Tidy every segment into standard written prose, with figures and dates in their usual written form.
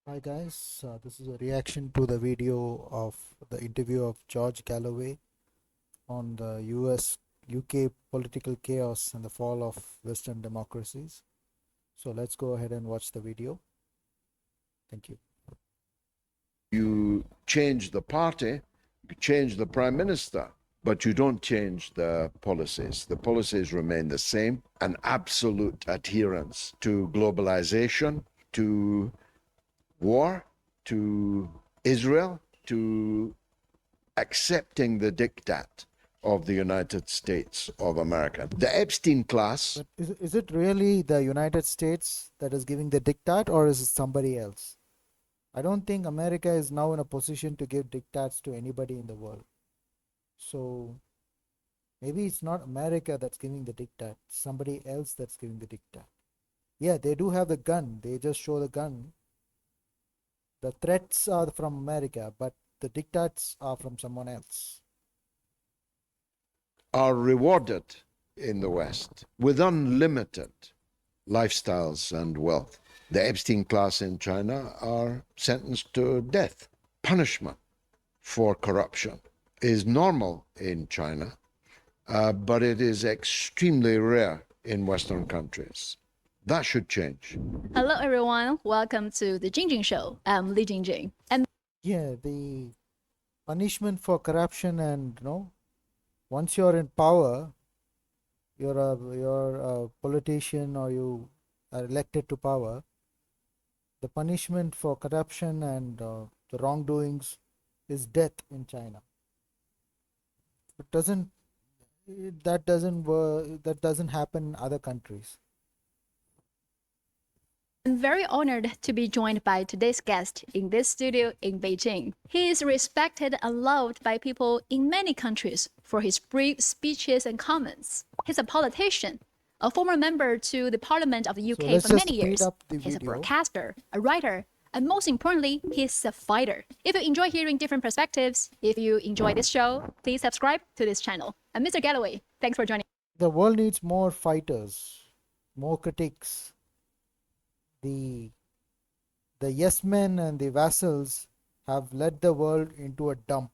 Hi guys, this is a reaction to the video of the interview of George Galloway on the UK political chaos and the fall of Western democracies. So let's go ahead and watch the video. Thank you. You change the party, you change the prime minister, but you don't change the policies. The policies remain the same, an absolute adherence to globalization, to war, to Israel, to accepting the diktat of the United States of America. The Epstein class. But is it really the United States that is giving the diktat, or is it somebody else? I don't think America is now in a position to give diktats to anybody in the world. So maybe it's not America that's giving the diktat, it's somebody else that's giving the diktat. Yeah, they do have the gun. They just show the gun. The threats are from America, but the diktats are from someone else. Are rewarded in the West with unlimited lifestyles and wealth. The Epstein class in China are sentenced to death. Punishment for corruption is normal in China, but it is extremely rare in Western countries. That should change. Hello, everyone. Welcome to the JIng Jing Show. I'm JIng Jing. And Yeah, the punishment for corruption, and once you're in power, you're a politician or you are elected to power. The punishment for corruption and the wrongdoings is death in China. It doesn't that doesn't happen in other countries. I'm very honored to be joined by today's guest in this studio in Beijing. He is respected and loved by people in many countries for his brief speeches and comments. He's a politician, a former member to the Parliament of the UK let's for just many speed years. up the He's a video. broadcaster, a writer, and most importantly, he's a fighter. If you enjoy hearing different perspectives, if you enjoy this show, please subscribe to this channel. And Mr. Galloway, thanks for joining. The world needs more fighters, more critics. The yes men and the vassals have led the world into a dump.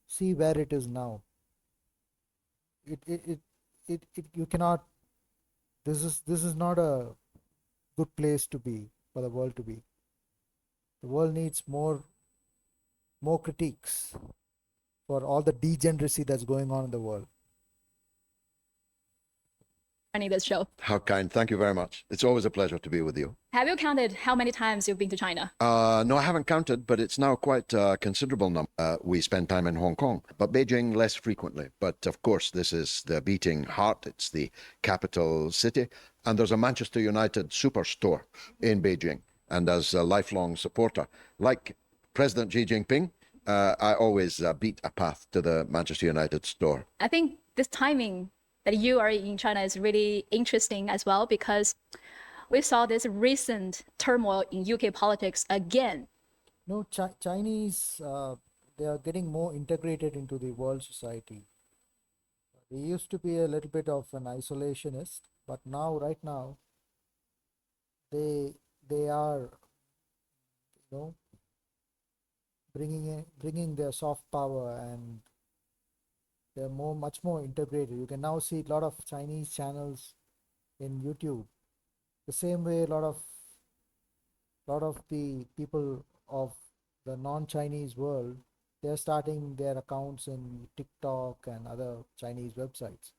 See where it is now. You cannot. This is not a good place to be for the world to be. The world needs more critiques for all the degeneracy that's going on in the world. This show. How kind. Thank you very much. It's always a pleasure to be with you. Have you counted how many times you've been to China? No, I haven't counted, but it's now quite a considerable number. We spend time in Hong Kong, but Beijing less frequently. But of course, this is the beating heart. It's the capital city. And there's a Manchester United superstore in Beijing. And as a lifelong supporter, like President Xi Jinping, I always beat a path to the Manchester United store. I think this timing that you are in China is really interesting as well, because we saw this recent turmoil in UK politics again. No, Chinese, they are getting more integrated into the world society. They used to be a little bit of an isolationist, but now, right now, they are, bringing their soft power, and they're much more integrated. You can now see a lot of Chinese channels in YouTube. The same way, a lot of the people of the non-Chinese world, they're starting their accounts in TikTok and other Chinese websites.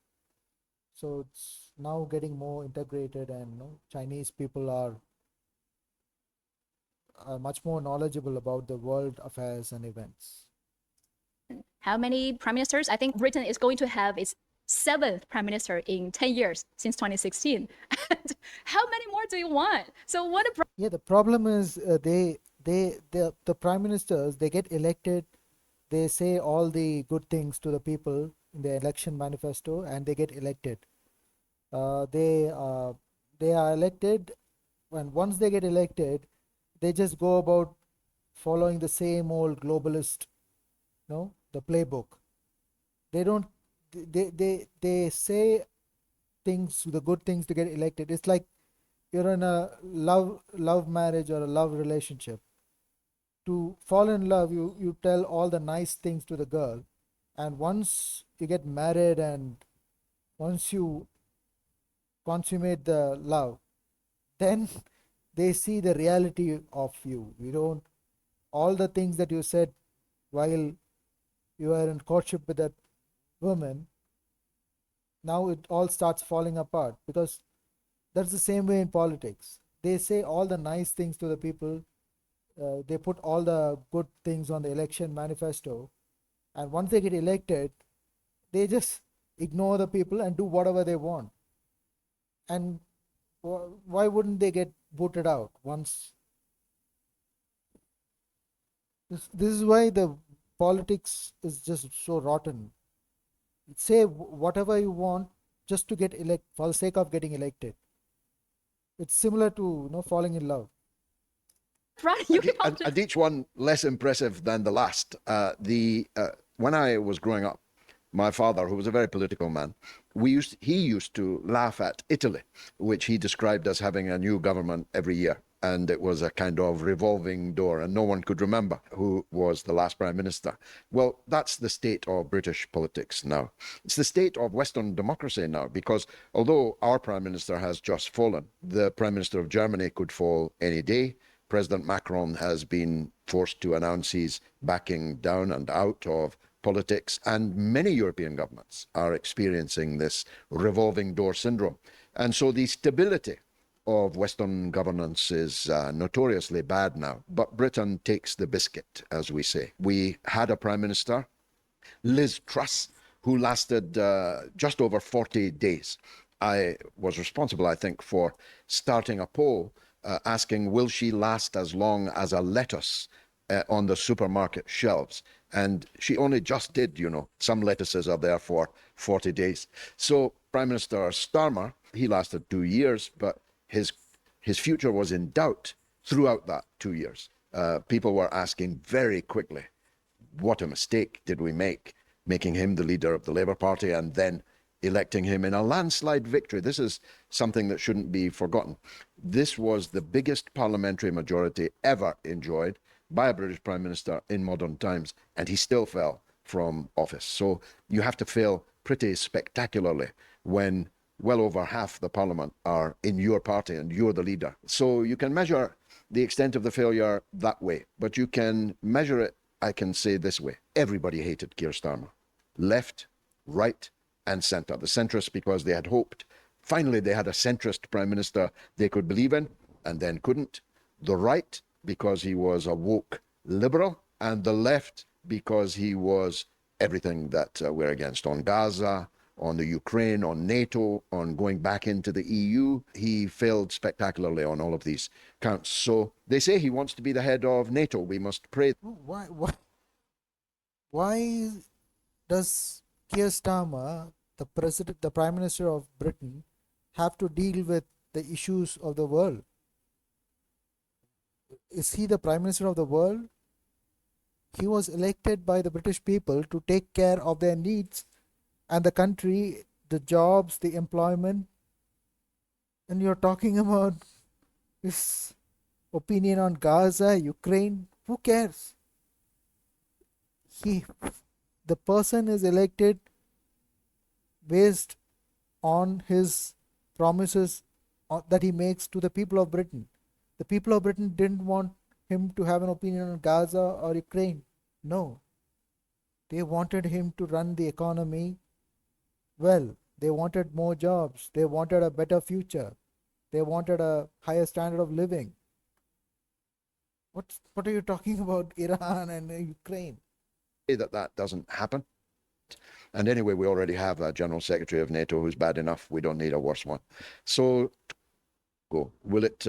So it's now getting more integrated, and Chinese people are much more knowledgeable about the world affairs and events. How many prime ministers? I think Britain is going to have its 7th prime minister in 10 years since 2016. How many more do you want? So what a Yeah, the problem is the prime ministers, they get elected, they say all the good things to the people in the election manifesto, and they get elected. They are elected, and once they get elected, they just go about following the same old globalist, the playbook. They don't. They say things, the good things, to get elected. It's like you're in a love marriage or a love relationship. To fall in love, you tell all the nice things to the girl, and once you get married and once you consummate the love, then they see the reality of you. You don't, all the things that you said while you are in courtship with that woman, now it all starts falling apart, because that's the same way in politics. They say all the nice things to the people, they put all the good things on the election manifesto, and once they get elected, they just ignore the people and do whatever they want. And why wouldn't they get voted out once? This is why the politics is just so rotten. Say whatever you want just to get elect for the sake of getting elected. It's similar to falling in love. Right, you keep And each one less impressive than the last. When I was growing up, my father, who was a very political man, he used to laugh at Italy, which he described as having a new government every year. And it was a kind of revolving door, and no one could remember who was the last prime minister. Well, that's the state of British politics now. It's the state of Western democracy now, because although our prime minister has just fallen, the prime minister of Germany could fall any day. President Macron has been forced to announce he's backing down and out of politics, and many European governments are experiencing this revolving door syndrome. And so the stability of Western governance is notoriously bad now. But Britain takes the biscuit, as we say. We had a prime minister, Liz Truss, who lasted just over 40 days. I was responsible, I think, for starting a poll asking, will she last as long as a lettuce on the supermarket shelves? And she only just did, Some lettuces are there for 40 days. So Prime Minister Starmer, he lasted 2 years, but his future was in doubt throughout that 2 years. People were asking very quickly, what a mistake did we make, making him the leader of the Labour Party and then electing him in a landslide victory. This is something that shouldn't be forgotten. This was the biggest parliamentary majority ever enjoyed by a British Prime Minister in modern times, and he still fell from office. So you have to fail pretty spectacularly when well over half the parliament are in your party and you're the leader. So you can measure the extent of the failure that way, but you can measure it, I can say, this way. Everybody hated Keir Starmer. Left, right, and centre. The centrists, because they had hoped finally they had a centrist prime minister they could believe in, and then couldn't. The right, because he was a woke liberal, and the left, because he was everything that we're against on Gaza, on the Ukraine, on NATO, on going back into the EU. He failed spectacularly on all of these counts. So they say he wants to be the head of NATO. We must pray. Why does Keir Starmer, the Prime Minister of Britain, have to deal with the issues of the world? Is he the Prime Minister of the world? He was elected by the British people to take care of their needs and the country, the jobs, the employment. And you're talking about his opinion on Gaza, Ukraine. Who cares? The person is elected based on his promises that he makes to the people of Britain. The people of Britain didn't want him to have an opinion on Gaza or Ukraine. No. They wanted him to run the economy well. They wanted more jobs. They wanted a better future. They wanted a higher standard of living. What are you talking about, Iran and Ukraine? That doesn't happen. And anyway, we already have a General Secretary of NATO who's bad enough. We don't need a worse one. So will it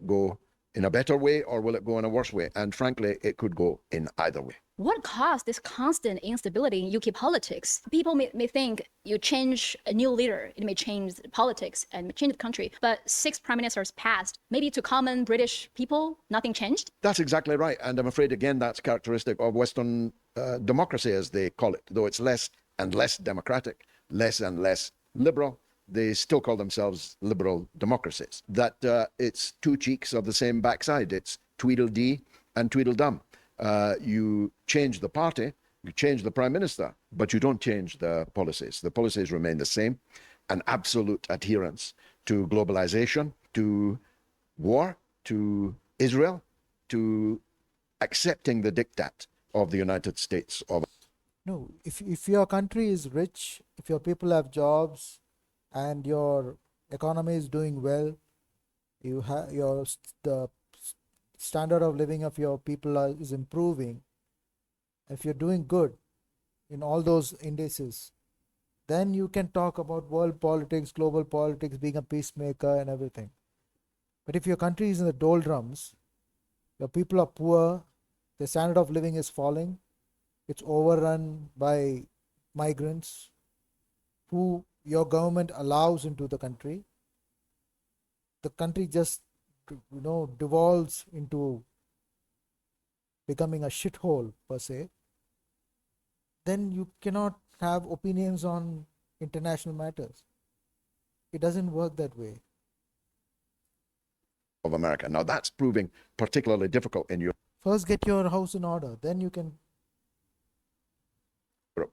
go in a better way, or will it go in a worse way? And frankly, it could go in either way. What caused this constant instability in UK politics? People may think you change a new leader, it may change politics and change the country. But 6 prime ministers passed. Maybe to common British people, nothing changed? That's exactly right. And I'm afraid, again, that's characteristic of Western democracy, as they call it. Though it's less and less democratic, less and less liberal, they still call themselves liberal democracies. That it's two cheeks of the same backside. It's Tweedledee and Tweedledum. You change the party, you change the prime minister, but you don't change the policies. The policies remain the same. An absolute adherence to globalization, to war, to Israel, to accepting the diktat of the United States of. No, if your country is rich, if your people have jobs, and your economy is doing well, you have the standard of living of your people is improving. If you're doing good in all those indices, then you can talk about world politics, global politics, being a peacemaker and everything. But if your country is in the doldrums, your people are poor, the standard of living is falling, it's overrun by migrants who your government allows into the country just devolves into becoming a shithole per se, then you cannot have opinions on international matters. It doesn't work that way. Of America. Now that's proving particularly difficult in Europe First get your house in order, then you can.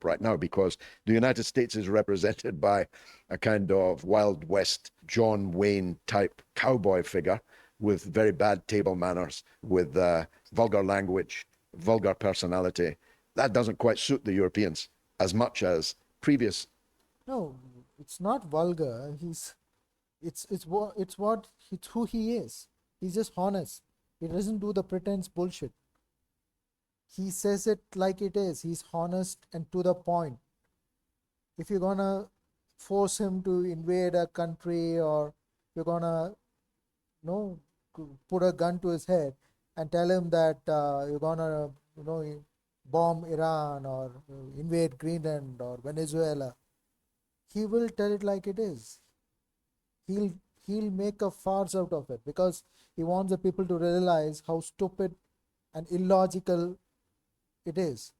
right now, because the United States is represented by a kind of Wild West John Wayne type cowboy figure with very bad table manners, with vulgar language, vulgar personality. That doesn't quite suit the Europeans as much as previous. No, it's not vulgar. It's who he is. He's just honest. He doesn't do the pretense bullshit. He says it like it is. He's honest and to the point. If you're gonna force him to invade a country, or you're gonna put a gun to his head and tell him that you're gonna bomb Iran or invade Greenland or Venezuela, he will tell it like it is. He'll make a farce out of it because he wants the people to realize how stupid and illogical it is.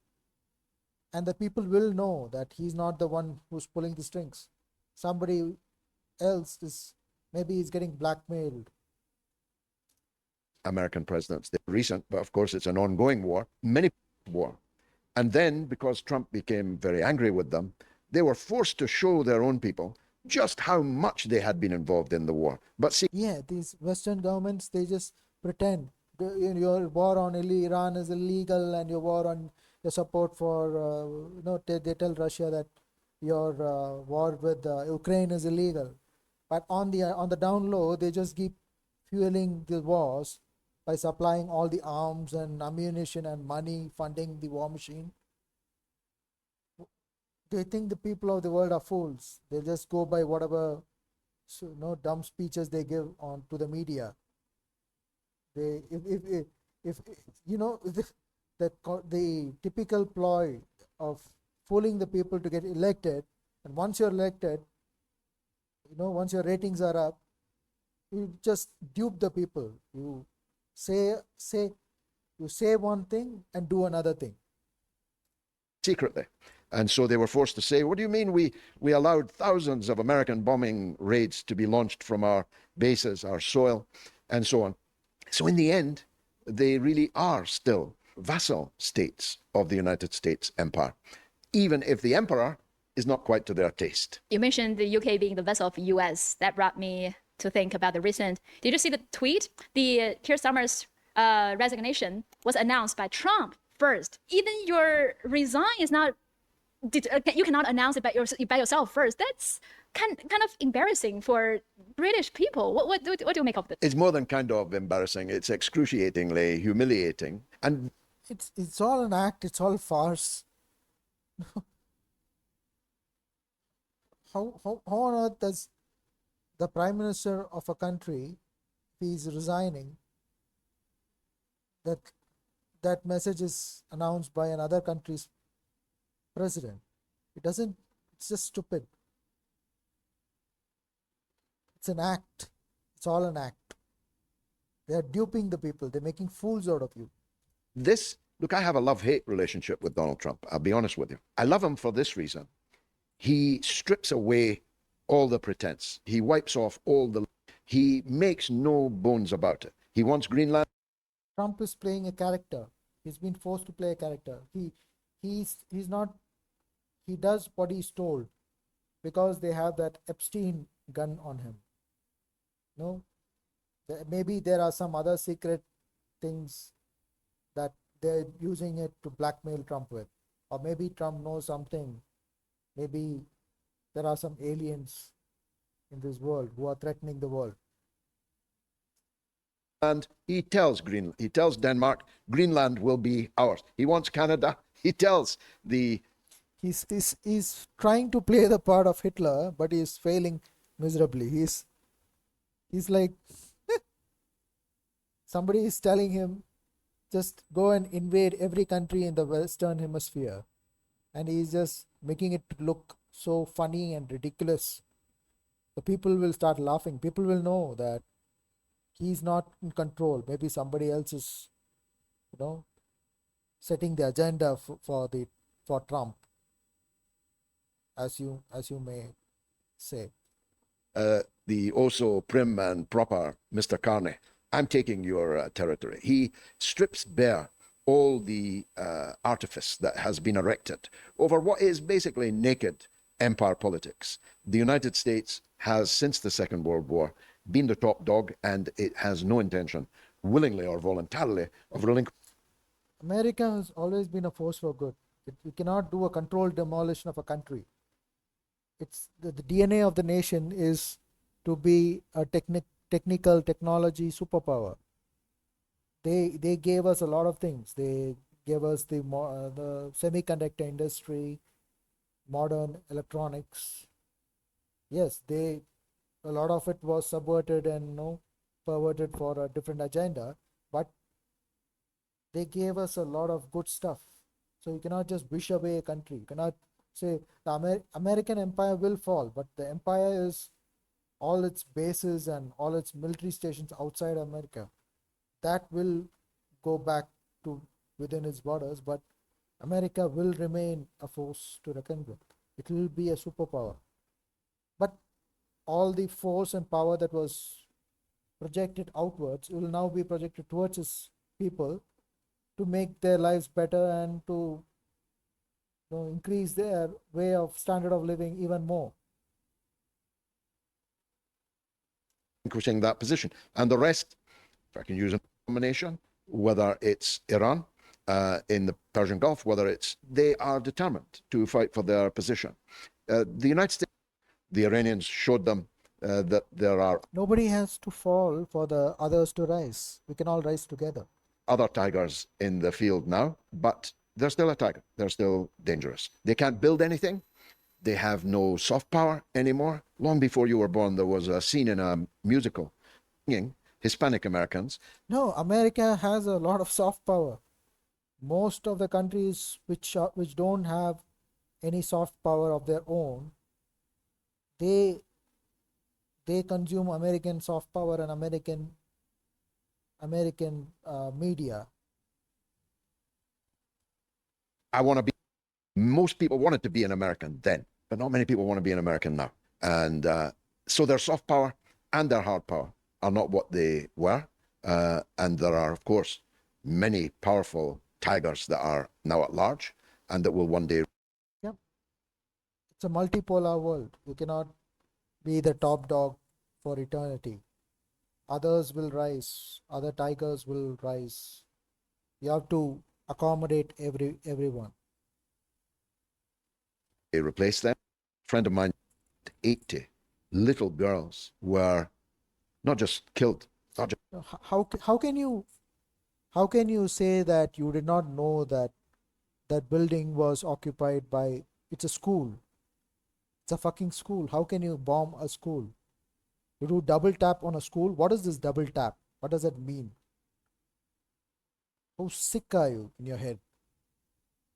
And the people will know that he's not the one who's pulling the strings. Somebody else is, maybe he's getting blackmailed. American presidents, they're recent, but of course it's an ongoing war, many war. And then because Trump became very angry with them, they were forced to show their own people just how much they had been involved in the war. But see, yeah, these Western governments, they just pretend your war on Iran is illegal, and your war on your support for they tell Russia that your war with Ukraine is illegal, but on the down low they just keep fueling the wars by supplying all the arms and ammunition and money, funding the war machine. They think the people of the world are fools. They just go by whatever dumb speeches they give on to the media. They if the typical ploy of fooling the people to get elected, and once you're elected, once your ratings are up, you just dupe the people. You say one thing and do another thing secretly. And so they were forced to say, what do you mean we allowed thousands of American bombing raids to be launched from our bases, our soil, and so on? So in the end, they really are still vassal states of the United States empire, even if the emperor is not quite to their taste. You mentioned the UK being the vessel of the US. That brought me to think about the recent. Did you see the tweet? The Keir Starmer's resignation was announced by Trump first. Even your resign is not. You cannot announce it by yourself first. That's kind of embarrassing for British people. What do you make of this? It's more than kind of embarrassing. It's excruciatingly humiliating. And it's all an act. It's all farce. How on earth does the prime minister of a country, if he's resigning, that message is announced by another country's president? It's just stupid. It's an act. It's all an act. They're duping the people. They're making fools out of you. Look, I have a love-hate relationship with Donald Trump. I'll be honest with you. I love him for this reason. He strips away all the pretense. He wipes off he makes no bones about it. He wants Greenland. Trump is playing a character. He's been forced to play a character. He's not. He does what he's told because they have that Epstein gun on him. No, maybe there are some other secret things that they're using it to blackmail Trump with, or maybe Trump knows something. Maybe there are some aliens in this world who are threatening the world. And he tells Denmark, Greenland will be ours. He wants Canada. He tells the He's trying to play the part of Hitler, but he's failing miserably. He's like somebody is telling him just go and invade every country in the Western Hemisphere, and he's just making it look so funny and ridiculous. The people will start laughing. People will know that he's not in control. Maybe somebody else is, setting the agenda for Trump, as you may say. The also prim and proper Mr. Carney. I'm taking your territory. He strips bare all the artifice that has been erected over what is basically naked empire politics. The United States has, since the Second World War, been the top dog, and it has no intention, willingly or voluntarily, of relinquishing. America has always been a force for good. You cannot do a controlled demolition of a country. It's the DNA of the nation is to be a technical technology superpower. They gave us a lot of things. They gave us the semiconductor industry, modern electronics. Yes, a lot of it was subverted and perverted for a different agenda, but they gave us a lot of good stuff. So you cannot just wish away a country. You cannot say the American empire will fall, but the empire is all its bases and all its military stations outside America. That will go back to within its borders, but America will remain a force to reckon with. It will be a superpower. But all the force and power that was projected outwards will now be projected towards its people to make their lives better and to increase their way of standard of living even more. Relinquishing that position. And the rest, if I can use a combination, whether it's Iran in the Persian Gulf, they are determined to fight for their position. The United States, the Iranians showed them that there are Nobody has to fall for the others to rise. We can all rise together. other tigers in the field now, but they're still a tiger. They're still dangerous. They can't build anything. They have no soft power anymore. Long before you were born, there was a scene in a musical singing Hispanic Americans. No, America has a lot of soft power. Most of the countries which don't have any soft power of their own, they consume American soft power and American media. Most people wanted to be an American then, but not many people want to be an American now. And so their soft power and their hard power are not what they were. And there are, of course, many powerful tigers that are now at large and that will one day. Yep. It's a multipolar world. You cannot be the top dog for eternity. Others will rise. Other tigers will rise. You have to accommodate everyone. Replace them. A friend of mine, 80 little girls were not just killed. How can you say that you did not know that that building was occupied by? It's a school. It's a fucking school. How can you bomb a school? You do double tap on a school. What is this double tap? What does that mean? How sick are you in your head?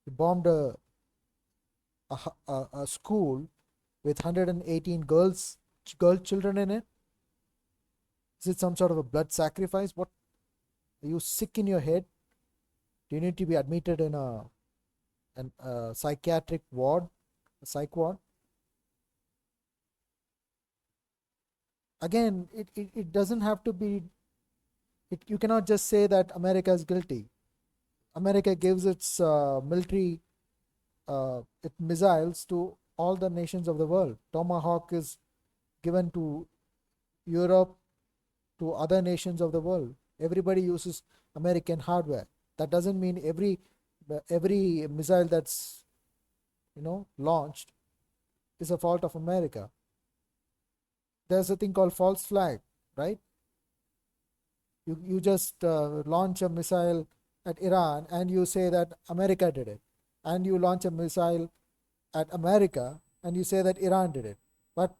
You bombed a school with 118 girl children in it. Is it some sort of a blood sacrifice? What? Are you sick in your head? Do you need to be admitted in a psychiatric ward, a psych ward? Again, it doesn't have to be You cannot just say that America is guilty. America gives its military missiles to all the nations of the world. Tomahawk is given to Europe, to other nations of the world. Everybody uses American hardware. That doesn't mean every missile that's launched is a fault of America. There's a thing called false flag, right? You just launch a missile at Iran and you say that America did it, and you launch a missile at America and you say that Iran did it, but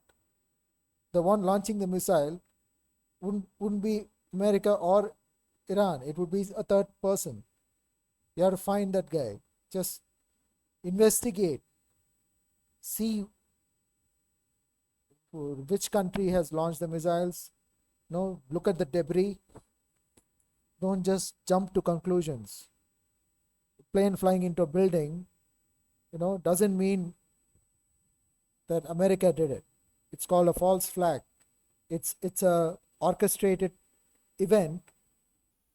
the one launching the missile wouldn't be America or Iran. It would be a third person. You have to find that guy. Just investigate. See which country has launched the missiles. Look at the debris. Don't just jump to conclusions. Plane flying into a building, doesn't mean that America did it. It's called a false flag. It's a orchestrated event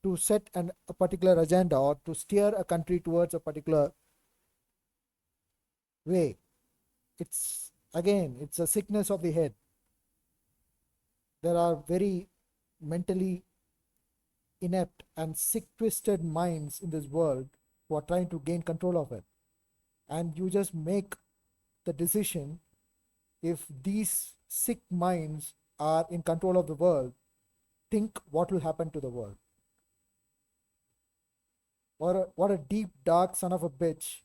to set a particular agenda or to steer a country towards a particular way. It's a sickness of the head. There are very mentally inept and sick, twisted minds in this world who are trying to gain control of it. And you just make the decision. If these sick minds are in control of the world, think what will happen to the world. What a deep, dark son of a bitch,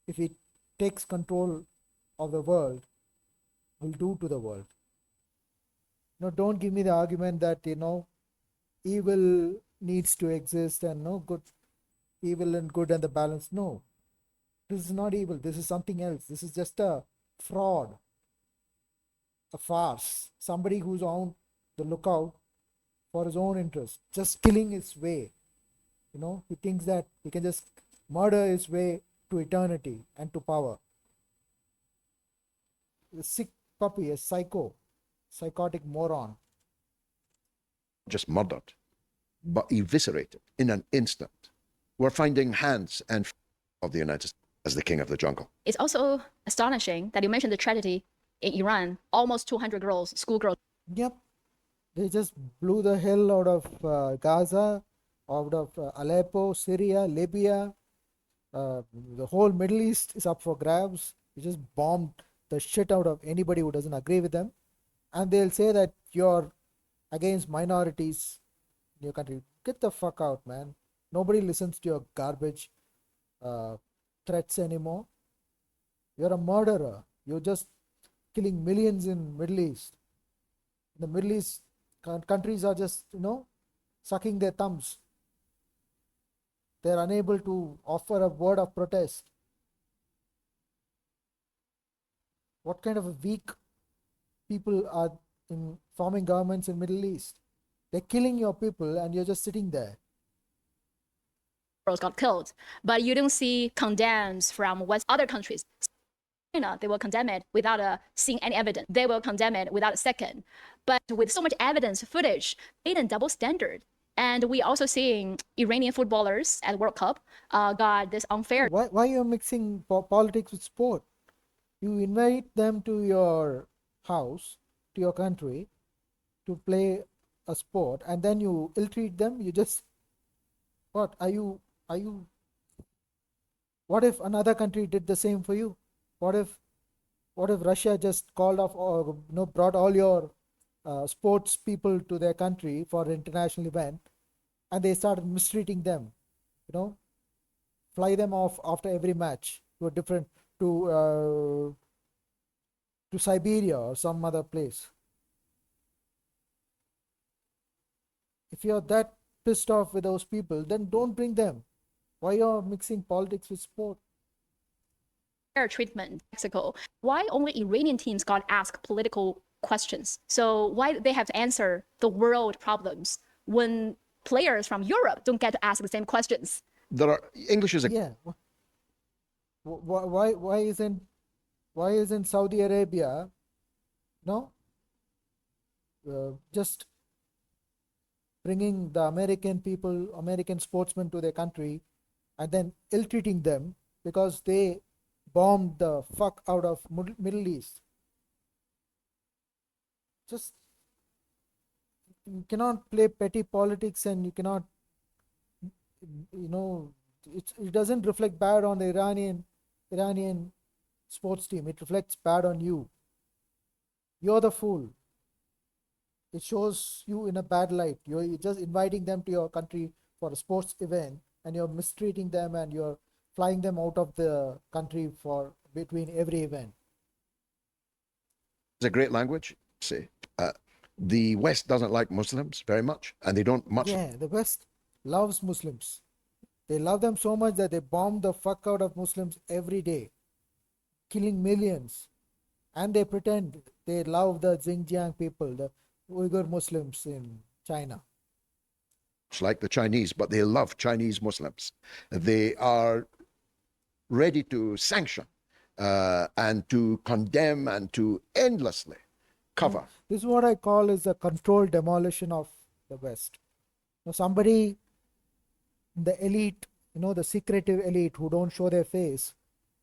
if he takes control of the world, will do to the world. Don't give me the argument that evil needs to exist and good, evil and good and the balance. No, this is not evil. This is something else. This is just a fraud, a farce. Somebody who's on the lookout for his own interest, just killing his way. He thinks that he can just murder his way to eternity and to power. A sick puppy, a psychotic moron. Just murdered, but eviscerated in an instant. We're finding hands and of the United States as the king of the jungle. It's also astonishing that you mentioned the tragedy in Iran. Almost 200 girls, schoolgirls. Yep. They just blew the hell out of Gaza, out of Aleppo, Syria, Libya. The whole Middle East is up for grabs. You just bombed the shit out of anybody who doesn't agree with them. And they'll say that you're against minorities in your country. Get the fuck out, man. Nobody listens to your garbage threats anymore. You're a murderer. You're just killing millions in Middle East. The Middle East countries are just, sucking their thumbs. They're unable to offer a word of protest. What kind of a weak people are in forming governments in Middle East? They're killing your people and you're just sitting there. Got killed, but you don't see condemns from other countries. China, they will condemn it without seeing any evidence. They will condemn it without a second. But with so much evidence, footage, they did double standard. And we also seeing Iranian footballers at World Cup got this unfair. Why are you mixing politics with sport? You invite them to your house, to your country, to play a sport, and then you ill-treat them. You just, what are you? What if another country did the same for you? What if Russia just called off or brought all your sports people to their country for an international event, and they started mistreating them, fly them off after every match to a different to Siberia or some other place. If you're that pissed off with those people, then don't bring them. Why you're mixing politics with sport? Fair treatment, Mexico. Why only Iranian teams got asked political questions? So why they have to answer the world problems when players from Europe don't get to ask the same questions? English is a yeah. Why isn't Saudi Arabia just bringing the American people, American sportsmen to their country, and then ill-treating them because they bombed the fuck out of Middle East. Just you cannot play petty politics, and you cannot, you know, it doesn't reflect bad on the Iranian sports team. It reflects bad on you. You're the fool. It shows you in a bad light. You're just inviting them to your country for a sports event, and you're mistreating them, and you're flying them out of the country for between every event. It's a great language. Say, the West doesn't like Muslims very much, and they don't much. Yeah, the West loves Muslims. They love them so much that they bomb the fuck out of Muslims every day, killing millions. And they pretend they love the Xinjiang people, the Uyghur Muslims in China. Like the Chinese, but they love Chinese Muslims. They are ready to sanction and to condemn and to endlessly cover. This is what I call is the controlled demolition of the West. Now somebody, the elite, the secretive elite who don't show their face,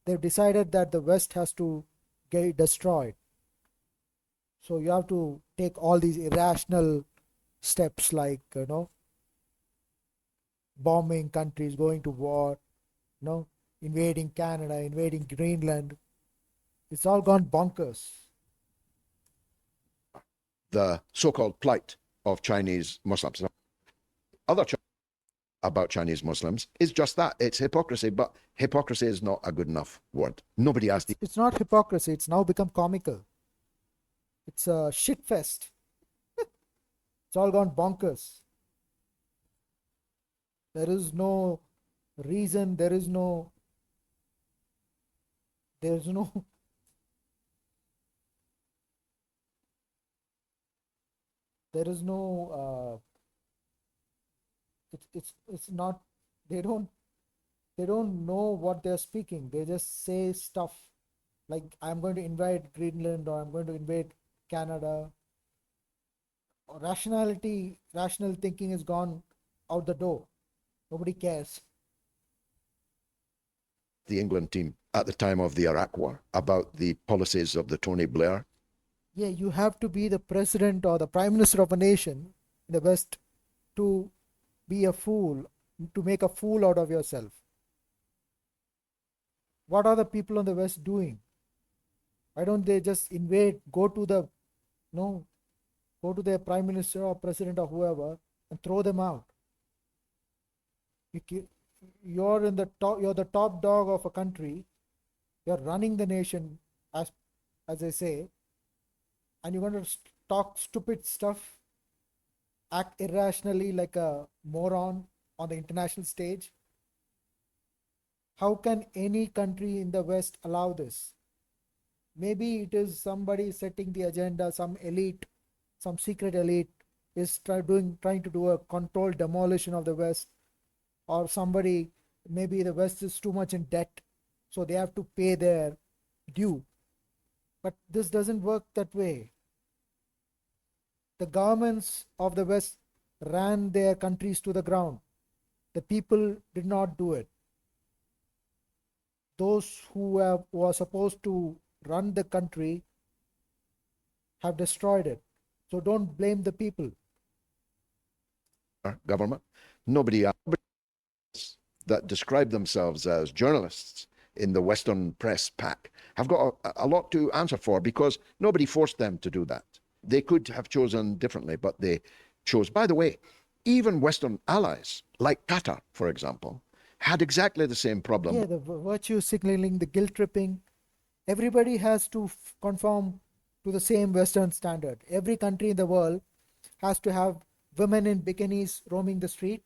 they've decided that the West has to get destroyed. So you have to take all these irrational steps like, bombing countries, going to war, invading Canada, invading Greenland. It's all gone bonkers. The so-called plight of Chinese Muslims. Other about Chinese Muslims is just that. It's hypocrisy, but hypocrisy is not a good enough word. Nobody asked. It's not hypocrisy. It's now become comical. It's a shit fest. It's all gone bonkers. There is no reason. There is no it's not, they don't know what they're speaking. They just say stuff like, I'm going to invade Greenland, or I'm going to invade Canada. Rational thinking is gone out the door. Nobody cares. The England team at the time of the Iraq War about the policies of the Tony Blair. Yeah, you have to be the president or the prime minister of a nation in the West to be a fool, to make a fool out of yourself. What are the people on the West doing? Why don't they just invade, go to their prime minister or president or whoever and throw them out? You're the top dog of a country. You're running the nation, as I say, and you're going to talk stupid stuff, act irrationally like a moron on the international stage. How can any country in the West allow this? Maybe it is somebody setting the agenda, some elite, some secret elite is trying to do a controlled demolition of the West, or somebody, maybe the West is too much in debt, so they have to pay their due. But this doesn't work that way. The governments of the West ran their countries to the ground. The people did not do it. Those who are supposed to run the country have destroyed it. So don't blame the people. Government. Nobody that describe themselves as journalists in the Western press pack have got a lot to answer for, because nobody forced them to do that. They could have chosen differently, but they chose. By the way, even Western allies, like Qatar, for example, had exactly the same problem. Yeah, the virtue signaling, the guilt tripping. Everybody has to conform to the same Western standard. Every country in the world has to have women in bikinis roaming the street,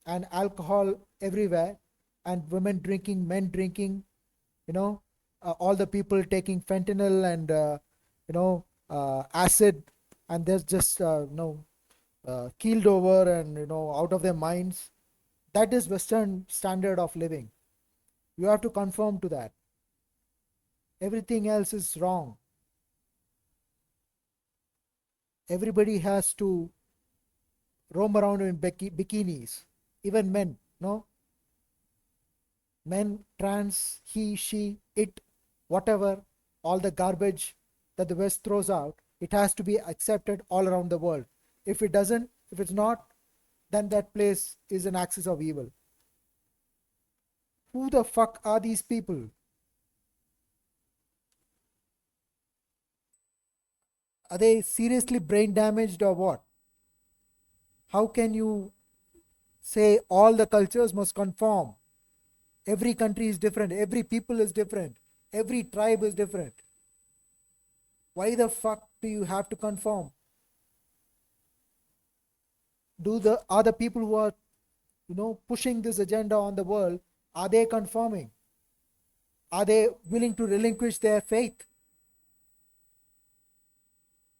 and alcohol everywhere, and women drinking, men drinking, all the people taking fentanyl and acid, and they're just keeled over and out of their minds. That is Western standard of living. You have to conform to that. Everything else is wrong. Everybody has to roam around in bikinis. Even men, no? Men, trans, he, she, it, whatever, all the garbage that the West throws out, it has to be accepted all around the world. If it doesn't, if it's not, then that place is an axis of evil. Who the fuck are these people? Are they seriously brain damaged or what? How can you say all the cultures must conform? Every country is different, every people is different, every tribe is different. Why the fuck do you have to conform? Are the people who are pushing this agenda on the world, are they conforming? Are they willing to relinquish their faith?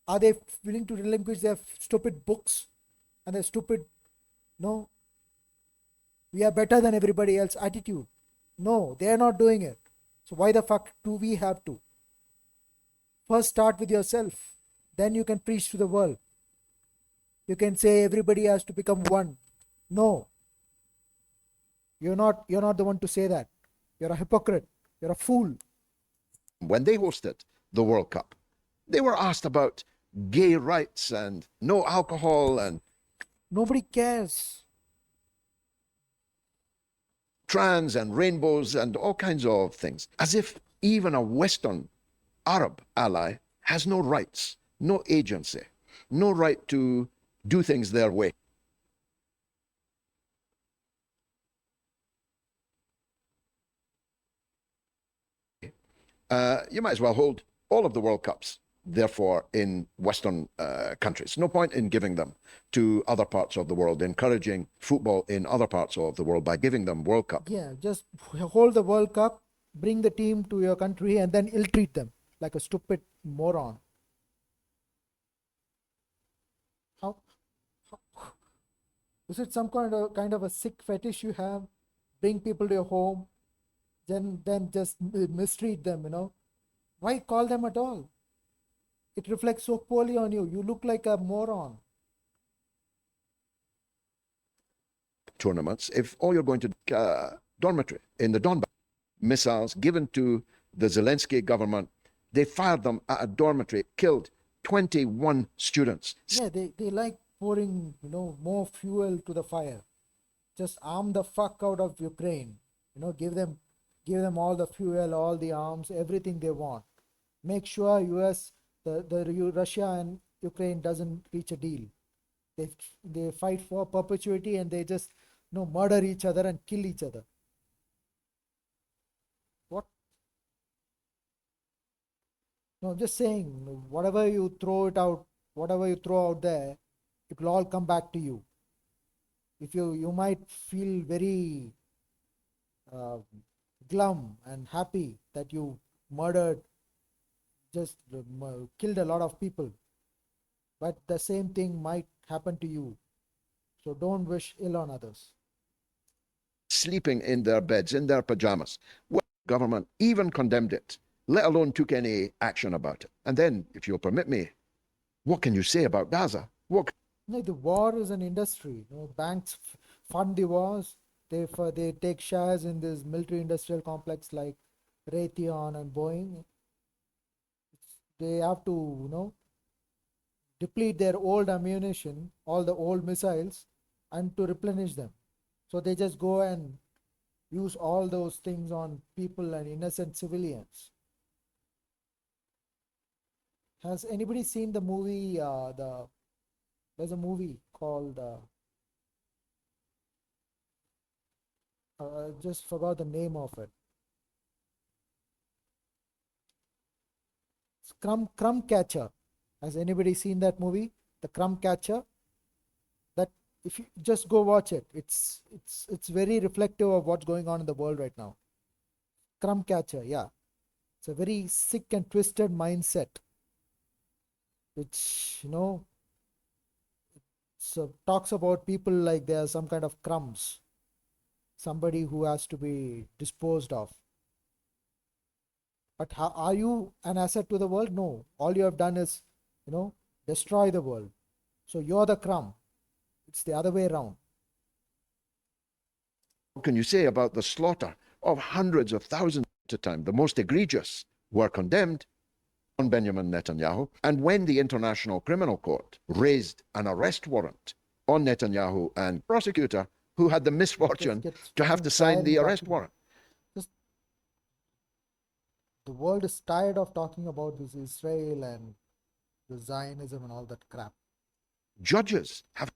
Are they willing to relinquish their stupid books and their stupid, no, we are better than everybody else attitude? No, they are not doing it. So why the fuck do we have to? First start with yourself, then you can preach to the world. You can say everybody has to become one. No, you're not the one to say that. You're a hypocrite. You're a fool. When they hosted the World Cup, they were asked about gay rights and no alcohol and Nobody cares. trans and rainbows and all kinds of things, as if even a Western Arab ally has no rights, no agency, no right to do things their way. You might as well hold all of the World Cups, therefore, in Western countries. No point in giving them to other parts of the world, encouraging football in other parts of the world by giving them World Cup. Yeah, just hold the World Cup, bring the team to your country, and then ill-treat them like a stupid moron. How is it some kind of a sick fetish you have? Bring people to your home, then just mistreat them. Why call them at all? It reflects so poorly on you. You look like a moron. Tournaments, if all you're going to dormitory in the Donbass, missiles given to the Zelensky government, they fired them at a dormitory, killed 21 students. Yeah, they like pouring more fuel to the fire. Just arm the fuck out of Ukraine. Give them all the fuel, all the arms, everything they want. Make sure Russia and Ukraine doesn't reach a deal. They fight for perpetuity and they just murder each other and kill each other. What? No, I'm just saying, whatever you throw out there, it will all come back to you. If you might feel very uh, glum and happy that you murdered, just killed a lot of people, but the same thing might happen to you. So don't wish ill on others. Sleeping in their beds, in their pajamas. Well, the government even condemned it, let alone took any action about it. And then, if you'll permit me, what can you say about Gaza? No, the war is an industry. Banks fund the wars. They take shares in this military-industrial complex like Raytheon and Boeing. They have to, deplete their old ammunition, all the old missiles, and to replenish them. So they just go and use all those things on people and innocent civilians. Has anybody seen the movie? There's a movie called I just forgot the name of it. It's Crumb Catcher. Has anybody seen that movie? The Crumb Catcher. That if you just go watch it, it's very reflective of what's going on in the world right now. Crumb Catcher, yeah. It's a very sick and twisted mindset, which so talks about people like they are some kind of crumbs, somebody who has to be disposed of. But how, are you an asset to the world? No. All you have done is, destroy the world. So you're the crumb. It's the other way around. What can you say about the slaughter of hundreds of thousands at a time? The most egregious were condemned on Benjamin Netanyahu. And when the International Criminal Court raised an arrest warrant on Netanyahu and prosecutor who had the misfortune to have to sign the arrest warrant. Just, the world is tired of talking about this Israel and the Zionism and all that crap. Judges have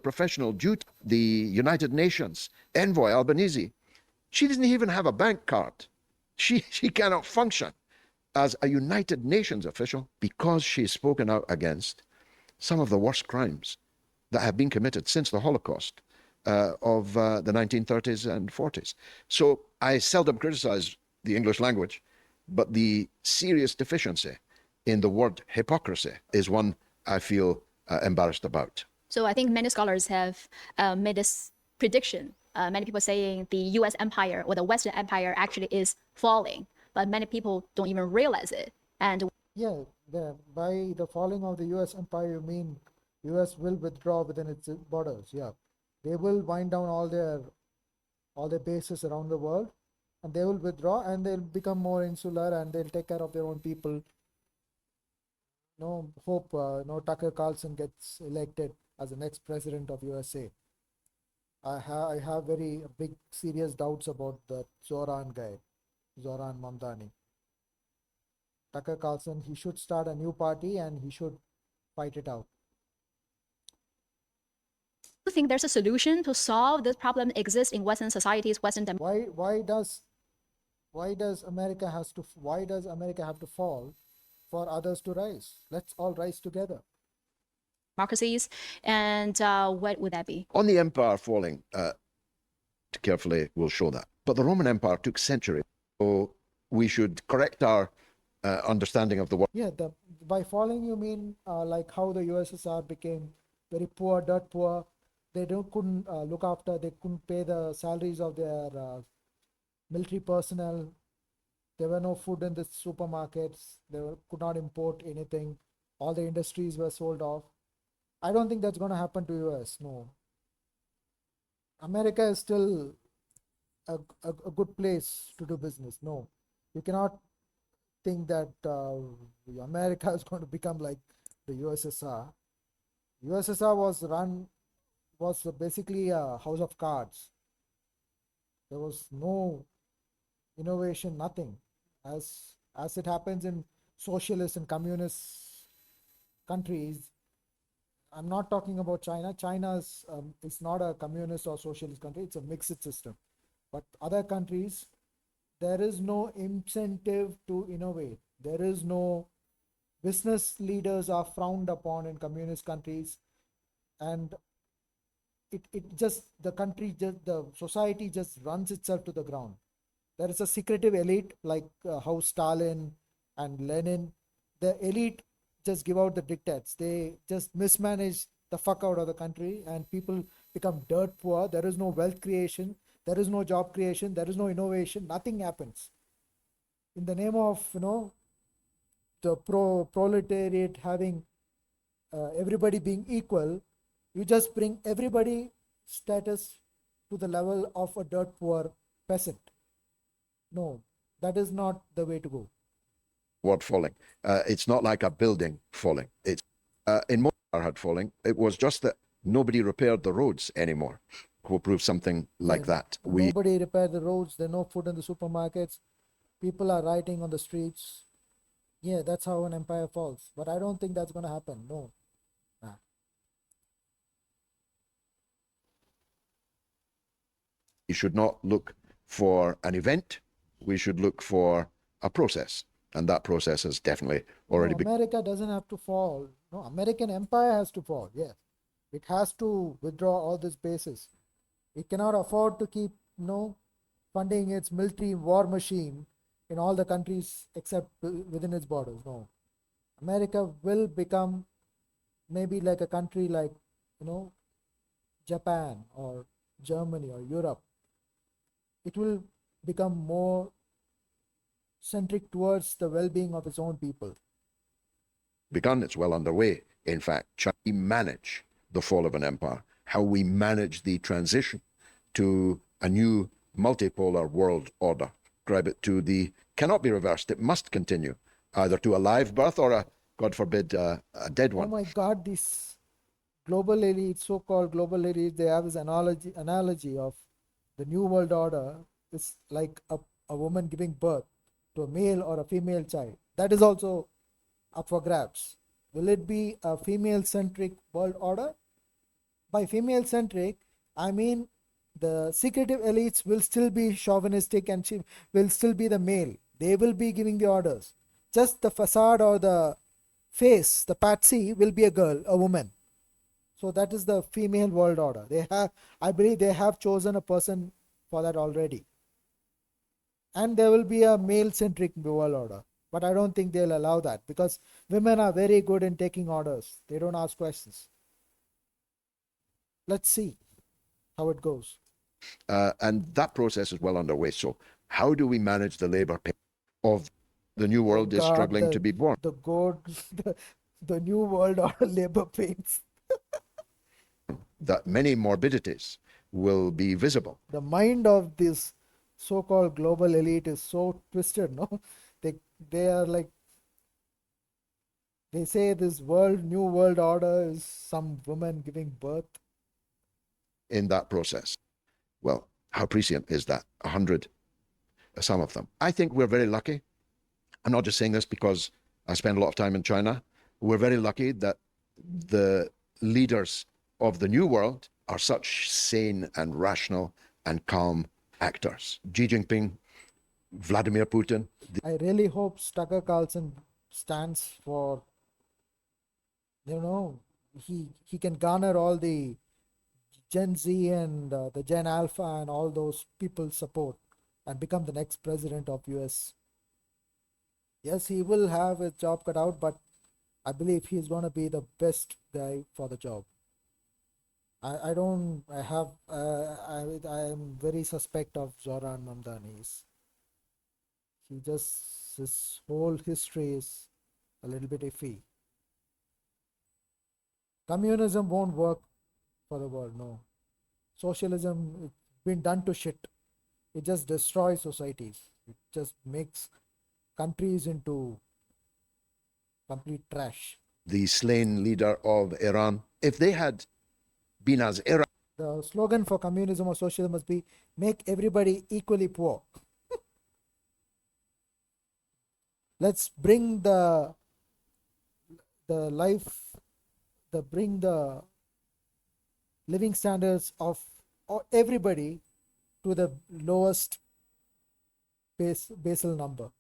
professional duty. The United Nations envoy Albanese, she doesn't even have a bank card. She cannot function as a United Nations official because she's spoken out against some of the worst crimes that have been committed since the Holocaust of the 1930s and 40s. So I seldom criticize the English language, but the serious deficiency in the word hypocrisy is one I feel embarrassed about. So I think many scholars have made this prediction. Many people saying the U.S. empire or the Western empire actually is falling, but many people don't even realize it. And yeah, by the falling of the U.S. empire, you mean U.S. will withdraw within its borders. Yeah, they will wind down all their bases around the world, and they will withdraw, and they'll become more insular, and they'll take care of their own people. No hope. No Tucker Carlson gets elected as the next president of USA. I have very big serious doubts about the Zoran guy, Zoran Mamdani. Tucker Carlson, he should start a new party and he should fight it out. do you think there's a solution to solve this problem exist in Western societies, Western democracies? Why does America have to fall for others to rise? Let's all rise together. And what would that be? On the empire falling, carefully will show that. But the Roman Empire took centuries, so we should correct our understanding of the word. Yeah, by falling you mean like how the USSR became very poor, dirt poor. They couldn't look after. They couldn't pay the salaries of their military personnel. There were no food in the supermarkets. Could not import anything. All the industries were sold off. I don't think that's going to happen to US. No. America is still a good place to do business. No, you cannot think that America is going to become like the USSR. USSR was basically a house of cards. There was no innovation, nothing. As it happens in socialist and communist countries. I'm not talking about China. China is not a communist or socialist country. It's a mixed system. But other countries, there is no incentive to innovate. There is no business leaders are frowned upon in communist countries, and the society just runs itself to the ground. There is a secretive elite like how Stalin and Lenin, the elite just give out the dictates. They just mismanage the fuck out of the country, and people become dirt poor. There is no wealth creation. There is no job creation. There is no innovation. Nothing happens. In the name of the proletariat having everybody being equal, you just bring everybody status to the level of a dirt poor peasant. No, that is not the way to go. Word falling. It's not like a building falling. It's in most had falling. It was just that nobody repaired the roads anymore. Will prove something like that. Nobody repaired the roads. There's no food in the supermarkets. People are rioting on the streets. Yeah, that's how an empire falls. But I don't think that's going to happen. No. Nah. We should not look for an event. We should look for a process. And that process has definitely already begun. America doesn't have to fall. No, American empire has to fall. Yes. It has to withdraw all these bases. It cannot afford to keep funding its military war machine in all the countries except within its borders. No. America will become maybe like a country like, Japan or Germany or Europe. It will become more centric towards the well-being of its own people. Begun, it's well underway. In fact, China manage the fall of an empire how we manage the transition to a new multipolar world order. Describe it to the cannot be reversed. It must continue, either to a live birth or a, God forbid, a dead Oh one. my God, this global elite, so-called global elite, they have this analogy of the new world order is like a woman giving birth to a male or a female child. That is also up for grabs. Will it be a female-centric world order? By female-centric, I mean the secretive elites will still be chauvinistic and will still be the male. They will be giving the orders. Just the facade or the face, the patsy, will be a girl, a woman. So that is the female world order. I believe they have chosen a person for that already. And there will be a male-centric world order. But I don't think they'll allow that because women are very good in taking orders. They don't ask questions. Let's see how it goes. And that process is well underway. So how do we manage the labor pain of the new world is God, struggling to be born? The God, the new world order labor pains. That many morbidities will be visible. The mind of this so-called global elite is so twisted, no? They are like, they say this new world order is some woman giving birth. In that process. Well, how prescient is that? 100, some of them. I think we're very lucky. I'm not just saying this because I spend a lot of time in China. We're very lucky that the leaders of the new world are such sane and rational and calm actors. Xi Jinping, Vladimir Putin. I really hope Tucker Carlson stands for, he can garner all the Gen Z and the Gen Alpha and all those people support and become the next president of US. Yes, he will have a job cut out, but I believe he's going to be the best guy for the job. I am very suspect of Zoran Mamdani. His whole history is a little bit iffy. Communism won't work for the world, no. Socialism, it's been done to shit. It just destroys societies. It just makes countries into complete trash. The slain leader of Iran, if they had been as Iran. The slogan for communism or socialism must be make everybody equally poor. Let's bring the living standards of everybody to the lowest basal number.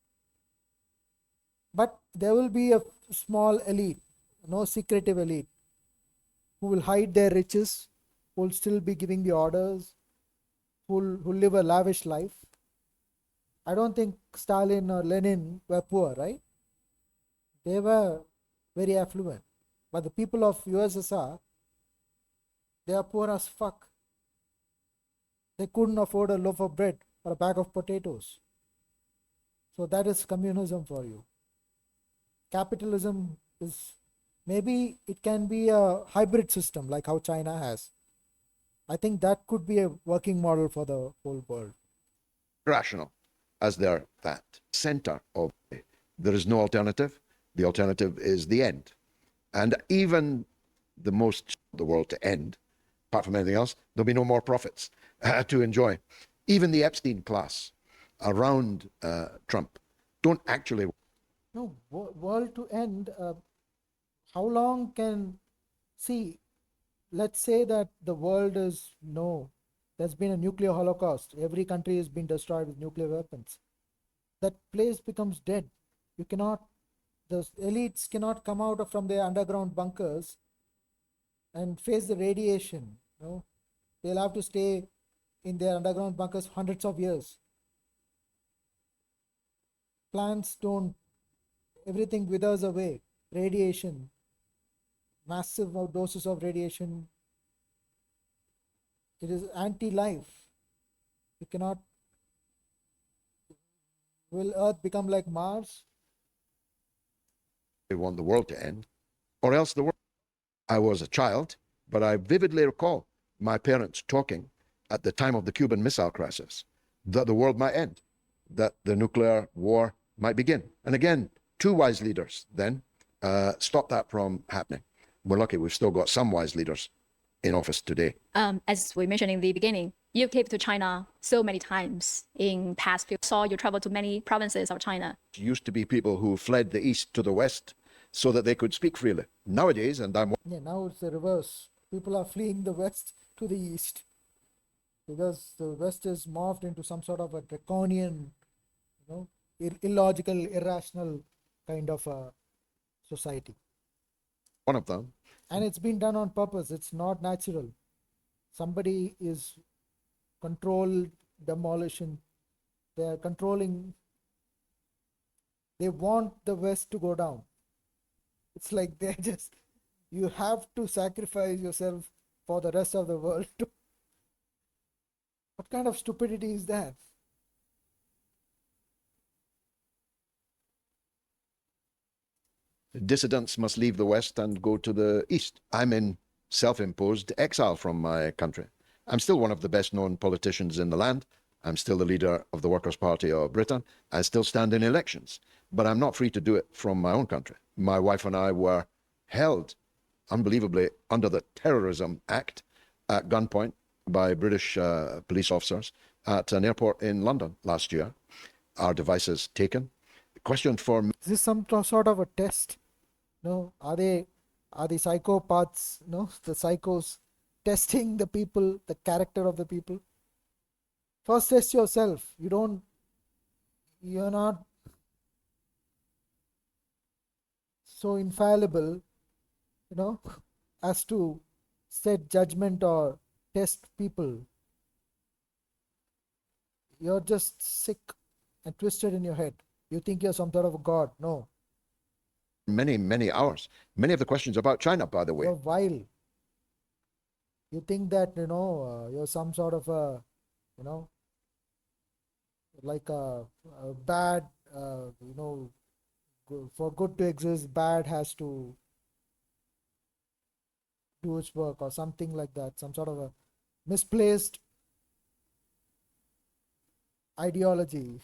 But there will be a small elite, no secretive elite, who will hide their riches, who will still be giving the orders, who live a lavish life. I don't think Stalin or Lenin were poor, right? They were very affluent. But the people of USSR, they are poor as fuck. They couldn't afford a loaf of bread or a bag of potatoes. So that is communism for you. Capitalism is, maybe it can be a hybrid system like how China has. I think that could be a working model for the whole world. Rational, as they're that center of there is no alternative. The alternative is the end. And even the most the world to end, apart from anything else, there'll be no more profits to enjoy. Even the Epstein class around Trump don't actually. No, world to end. How long can, see, let's say that the world is, no, there's been a nuclear holocaust. Every country has been destroyed with nuclear weapons. That place becomes dead. You cannot, the elites cannot come out from their underground bunkers and face the radiation. No, they'll have to stay in their underground bunkers hundreds of years. Plants don't, everything withers away. Radiation, massive doses of radiation. It is anti-life. You cannot. Will Earth become like Mars? They want the world to end, or else the world. I was a child, but I vividly recall my parents talking at the time of the Cuban Missile Crisis that the world might end, that the nuclear war might begin. And again, two wise leaders then stopped that from happening. We're lucky we've still got some wise leaders in office today. As we mentioned in the beginning, you came to China so many times in past few. Saw you travel to many provinces of China. It used to be people who fled the east to the west so that they could speak freely. Nowadays, and I'm Yeah, now it's the reverse. People are fleeing the west to the east because the west is morphed into some sort of a draconian, illogical, irrational kind of a society. one of them. And it's been done on purpose. It's not natural. Somebody is controlled demolition. They are controlling. They want the west to go down. It's like they're just, you have to sacrifice yourself for the rest of the world. What kind of stupidity is that? Dissidents must leave the West and go to the East. I'm in self-imposed exile from my country. I'm still one of the best-known politicians in the land. I'm still the leader of the Workers' Party of Britain. I still stand in elections, but I'm not free to do it from my own country. My wife and I were held, unbelievably, under the Terrorism Act at gunpoint by British police officers at an airport in London last year. Our devices taken. The question for me, Is this some sort of a test? No, are the psychopaths, the psychos testing the people, the character of the people? First test yourself. You're not so infallible, as to set judgment or test people. You're just sick and twisted in your head. You think you're some sort of a god. No, many hours. Many of the questions about China, by the way. you're vile. You think that, you're some sort of a, like a bad, for good to exist, bad has to do its work or something like that. Some sort of a misplaced ideology.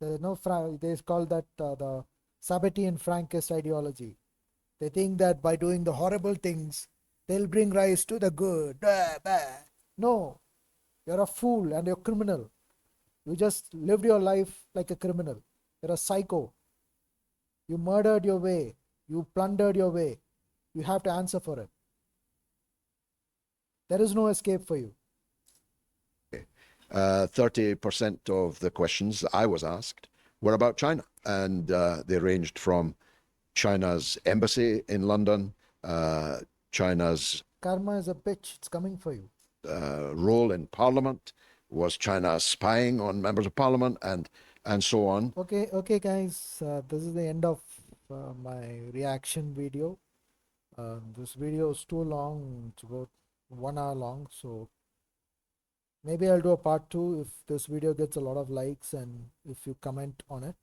They call that the Sabbatean Frankist ideology. They think that by doing the horrible things, they'll bring rise to the good. No, you're a fool and you're a criminal. You just lived your life like a criminal. You're a psycho. You murdered your way. You plundered your way. You have to answer for it. There is no escape for you. 30% of the questions I was asked were about China, and they ranged from China's embassy in London, China's Karma is a bitch. It's coming for you. role in Parliament, was China spying on members of Parliament, and so on. Okay, guys. This is the end of my reaction video. This video is too long. It's about 1 hour long. So maybe I'll do a part 2 if this video gets a lot of likes and if you comment on it.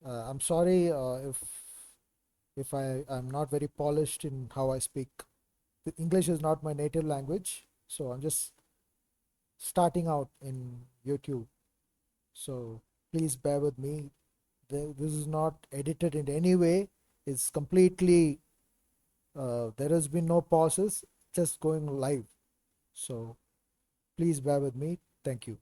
I'm sorry if I'm not very polished in how I speak. English is not my native language, so I'm just starting out in YouTube. So please bear with me. This is not edited in any way. It's completely, there has been no pauses, just going live. So please bear with me. Thank you.